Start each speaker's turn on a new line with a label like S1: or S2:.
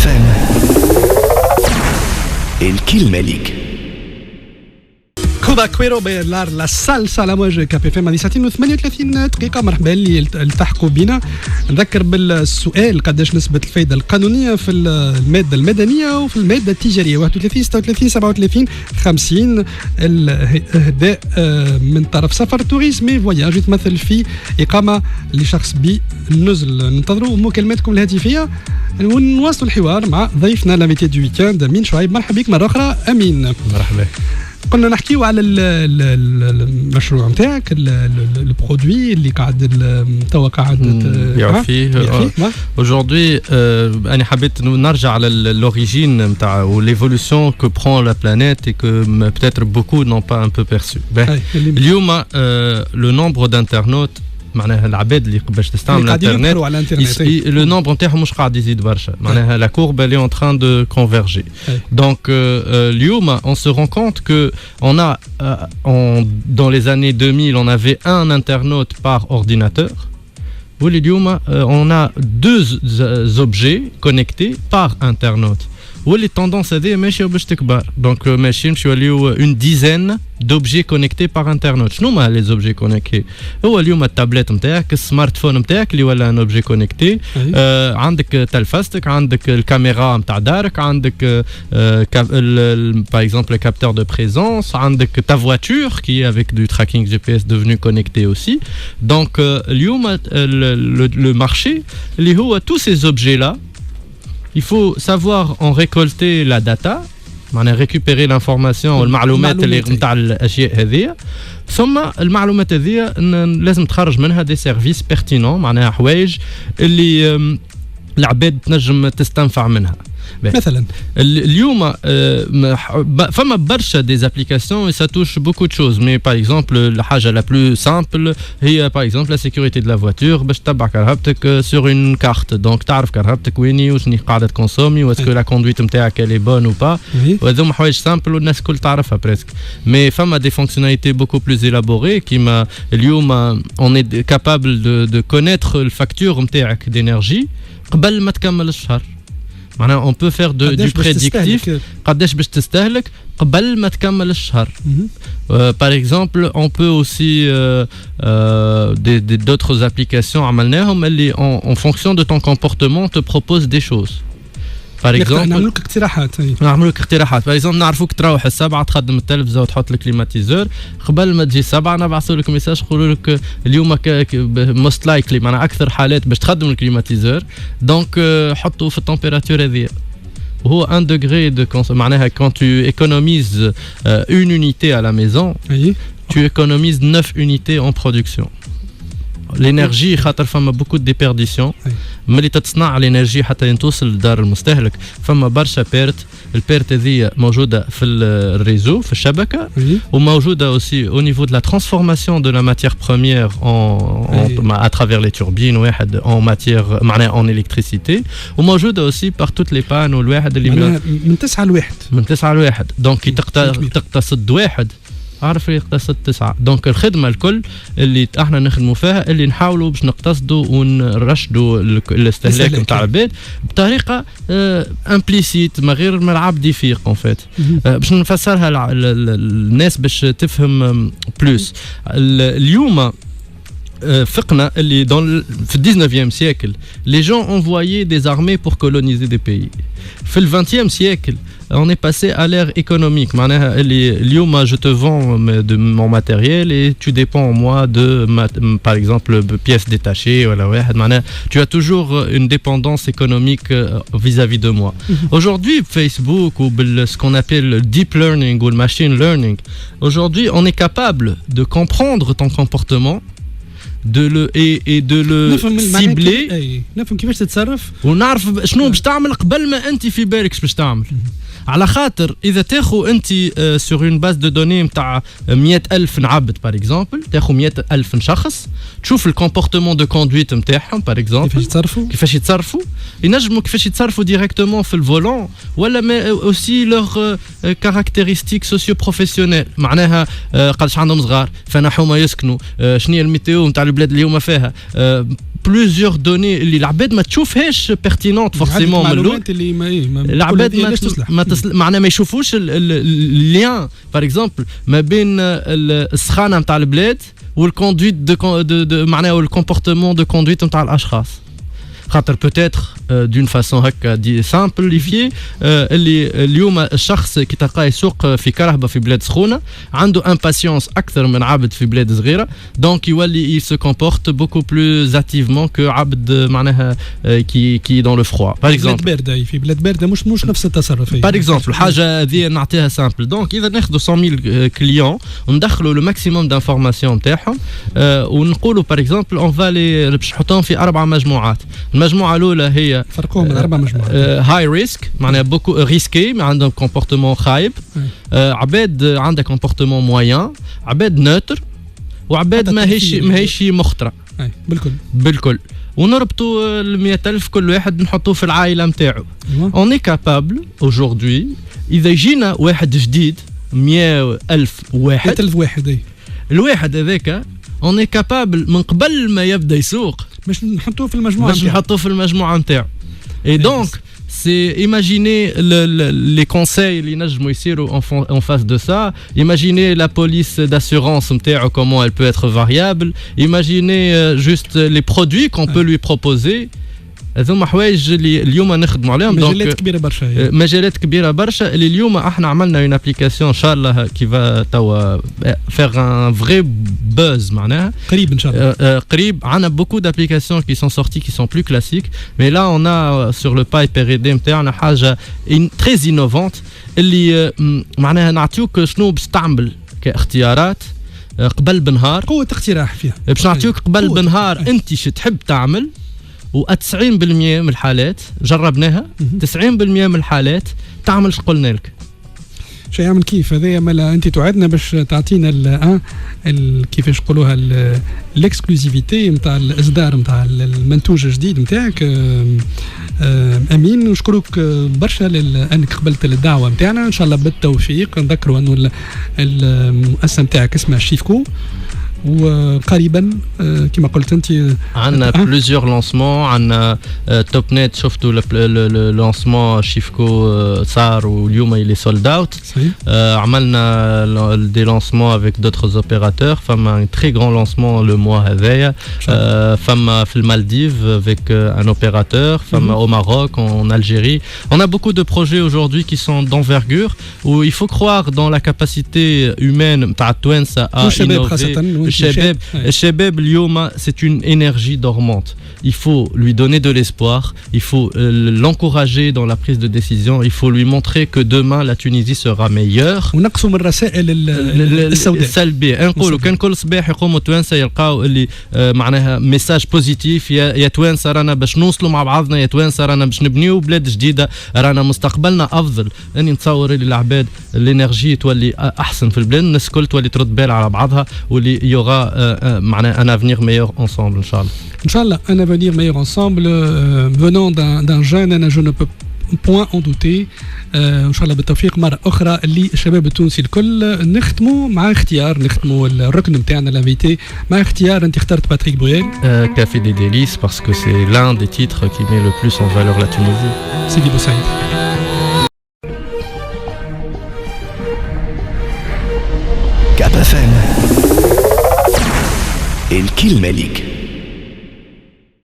S1: FM الكلمة ليك.
S2: كوبا كويرو بيلار لا سالسا على موجة كابي فيم هذه ساعتين و38 دقيقة. مرحبا اللي التحقوا بنا. نذكر بالسؤال قداش نسبة الفائدة القانونية في المادة المدنية وفي المادة التجارية 31 36 37 50. الإهداء من طرف سفر توريزم فواياج يتمثل في إقامة لشخص بالنزل. ننتظروا مكالماتكم الهاتفية ونواصلوا الحوار مع ضيفنا لاميتي دو ويكاند أمين شعيب. مرحبا بك مرة أخرى أمين.
S3: مرحبا.
S2: قلنا نحكيو على المشروع نتاعك البرودوي اللي قاعد توا قاعد
S3: يبيع فيه. Aujourd'hui أنا حبيت نرجع على l'origine نتاع ou l'évolution que prend la planète et que peut-être beaucoup n'ont pas un peu perçu. اليوم le nombre d'internautes معناها العباد اللي باش تستعمل الانترنت لو نومبر نتاعهم مش قاعد يزيد برشا. معناها لا courbe elle est en train de converger. Donc اليوم on se rend compte que on a dans les années 2000 on avait un internaute par ordinateur. واليوم on a deux objets connectés par internaute. واللي tendance هذه ماشيه باش تكبر. دونك ماشيين باش يوليو une dizaine d'objets connectés par internet. شنو هما les objets connectés؟ هو اليوم التابلت نتاعك، السمارت فون نتاعك اللي ولا ان اوبجي كونيكتي. عندك تلفزتك، عندك الكاميرا نتاع دارك، عندك par exemple le capteur de présence، عندك ta voiture qui est avec du tracking GPS devenu connecté aussi. Donc اليوم le marché اللي هو tous ces objets là. Il faut savoir en récolter la data, récupérer l'information والمعلومات اللي نتاع الاشياء هذه. ثم المعلومات هذه لازم تخرج منها des services pertinents معناها حوايج اللي العباد تنجم تستنفع منها.
S2: مثلا
S3: اليوم فما برشا des applications et ça touche beaucoup de choses, mais par exemple la حاجة la plus simple هي par exemple la sécurité de la voiture باش تتبع كرهبتك sur une carte. donc تعرف كرهبتك ويني وشني قاعدة تكونسومي و اسكو لا كوندويت نتاعك elle est bonne ou pas. وهذوما حوايج سامبل والناس الكل تعرفها presque. mais فما des fonctionnalités beaucoup plus élaborées كيما اليوم on est capable de connaître الفاكتور نتاعك d'énergie قبل ما تكمل الشهر. معناها on peut faire du prédictif قداش باش تستهلك قبل ما تكمل الشهر. par exemple on peut aussi d'autres applications عملناهم اللي en fonction de ton comportement te propose des choses. par exemple
S2: نعملوا لك اقتراحات.
S3: par exemple نعرفوك تروح السبعة تخدم التلفزة وتحط الكليماتيزور قبل ما تجي السبعة نبعثوا لك ميساج يقولوا لك اليوم most likely معناها أكثر حالات باش تخدم الكليماتيزور دونك حطوا في التمبيراتور هذه. وهو 1 degré de معناها quand tu économises une unité à la maison tu économises 9 unités en production. l'énergie خاطر فما beaucoup de déperdition. ملي تتصنع الانرجي حتى توصل لدار المستهلك فما برشا البيرت هذه موجوده في الريزو في الشبكه وموجوده aussi au niveau de la transformation de la matière première à travers les turbines واحد en matière معناها en électricité وموجوده aussi par toutes les pannes والواحد اللي
S2: من 9 ل 1
S3: دونك تقتصد واحد عارف يقتصد 9. دونك الخدمه الكل اللي احنا نخدموا فيها اللي نحاولوا باش نقتصدوا ونرشدوا الاستهلاك نتاع العباد بطريقه امبليسيت ما غير ما العبد يفيق ان فيت. باش نفسرها الناس باش تفهم بلوس. اليوم فقنا اللي في ال 19e siècle les gens envoyaient des armées pour coloniser des pays. في ال 20e siècle on est passé à l'ère économique. معناها اللي اليوم je te vends de mon matériel et tu dépends en moi de par exemple pièces détachées ولا واحد معناها tu as toujours une dépendance économique vis-à-vis de moi. Aujourd'hui Facebook ou ce qu'on appelle le deep learning ou le machine learning, aujourd'hui on est capable de comprendre ton comportement et de le cibler.
S2: نفهم كيفاش تتصرف
S3: ونعرف شنو باش تعمل قبل ما انت في بالك باش تعمل. على خاطر اذا تاخو انت سور اون باز دو دوني نتاع 100,000 نعبد باغ اكزومبل تاخو 100,000 شخص تشوف الكومبورتمون دو كوندويت نتاعهم باغ اكزومبل كيفاش يتصرفوا ينجموا كيفاش يتصرفوا ديريكتومون في الفولون ولا مي اوسي لوغ كاركتيرستيك سوسيو بروفيسيونيل. معناها قداش عندهم صغار فين حوما يسكنوا شنو هي الميتيو نتاع البلاد اللي هما فيها plusieurs données اللي العباد ما تشوفهاش pertinentes forcément من الاول. العباد معناها ما يشوفوش اللين par exemple ما بين السخانه نتاع البلاد والكوندويت دو معناها والكومبورتمون دو كوندويت نتاع الاشخاص. خاطر بوتيتر دون فاسون هكا دي سامبليفي اللي اليوم الشخص كي تلقاه يسوق في كرهبه في بلاد سخونه عنده امباسيونس اكثر من عبد في بلاد صغيره دونك يولي se comporte beaucoup plus activement que عبد معناها كي دون لو فروا باغ اكزومبل
S2: بلاد بارده في بلاد بارده مش نفس التصرف
S3: باغ اكزومبل الحاجه هذه نعطيها سامبل دونك اذا ناخذوا 100,000 كليون وندخلوا لو ماكسيموم دانفورماسيون نتاعهم ونقولوا باغ اكزومبل اون فالي باش نحطهم في 4 مجموعات. المجموعه الاولى هي
S2: فرقوهم من 4 مجموعات
S3: هاي ريسك معناها بوكو ريسكي ما عندهم كومبورتمون خايب عباد عندها كومبورتمون موين عباد نوتر وعباد ماهيش مخطره بالكل ونربطوا ال 100,000 كل واحد نحطوه في العائله نتاعو. اون اي كابابل اجوردي اذا جينا واحد جديد 100,000 واحد
S2: 100,000 واحد
S3: الواحد هذاك اون اي كابابل من قبل ما يبدا يسوق باش
S2: نحطوه في
S3: المجموعه نتاعو. اي دونك c'est imaginer les conseils اللي نجموا يصيروا en face de ça. Imaginez la police d'assurance نتاعو comment elle peut être variable. Imaginez juste les produits qu'on peut lui proposer. هذوما حوايج اللي اليوم نخدموا عليهم. مجالات كبيره برشا اللي اليوم احنا عملنا اون ابليكاسيون ان شاء الله كي فا توا فيغ ان فري بوز معناها
S2: قريب ان شاء الله.
S3: قريب عندنا بوكو دابليكاسيون كي سون سورتي كي سون بلو كلاسيك مي لا اون ا سور لو باي بيريدي نتاعنا حاجه تري انوفونت اللي معناها نعطيوك شنو باش تعمل كاختيارات قبل بنهار
S2: قوه اقتراح فيها
S3: باش نعطيوك قبل بنهار انت شو تحب تعمل و90% من الحالات جربناها 90% من الحالات تعمل اش قلنا لك.
S2: شو يعمل كيف هذايا مالا انت توعدنا باش تعطينا كيفاش نقولوها الاكسكلوزيفيتي نتاع الاصدار نتاع المنتوج الجديد نتاعك. امين نشكرك برشا لانك قبلت الدعوه نتاعنا ان شاء الله بالتوفيق. نذكروا انه المؤسسه نتاعك اسمها شيفكو وقريبا كما قلت انت
S3: عندنا بليزيور لونسمون. عندنا توب نت شفتوا لونسمون شيفكو صار واليوم اللي سولد اوت. عملنا دي لونسمون افيك دوتر اوبيراتور. فما ان تري غران لونسمون لو موا هذايا. فما في المالديف افيك ان اوبيراتور. فما au Maroc, en Algérie. On a beaucoup de projets aujourd'hui qui sont d'envergure où il faut croire dans la capacité humaine تاع التوانسه à innover. الشباب اليوم c'est une énergie dormante. Il faut lui donner de l'espoir, il faut l'encourager dans la prise de décision, il faut lui montrer que demain la Tunisie sera meilleure.
S2: ونقصوا من الرسائل
S3: السلبيه. نقولوا كان كل صباح يقوموا التوانسه يلقاو اللي معناها ميساج بوزيتيف يا توانسه رانا باش نوصلوا مع بعضنا، يا توانسه رانا باش نبنيو بلاد جديده، رانا مستقبلنا افضل. اني نتصور اللي العباد الانرجي تولي احسن في البلاد، الناس الكل تولي ترد بال على بعضها واللي يوغا معناها ان افنير ميور انصامبل ان شاء الله.
S2: ان شاء الله un avenir meilleur ensemble venant d'un jeune. انا je ne peux point en douter. ان شاء الله بالتوفيق مره اخرى للشباب التونسي الكل. نختموا مع اختيار، نختموا الركن نتاعنا لافيتي مع اختيار انت اخترت باتريك بويل.
S3: Café des délices parce que c'est l'un des titres qui met le plus en valeur la Tunisie.
S2: سيدي بوسعيد.
S1: كاب اف ام الكلمة ليك.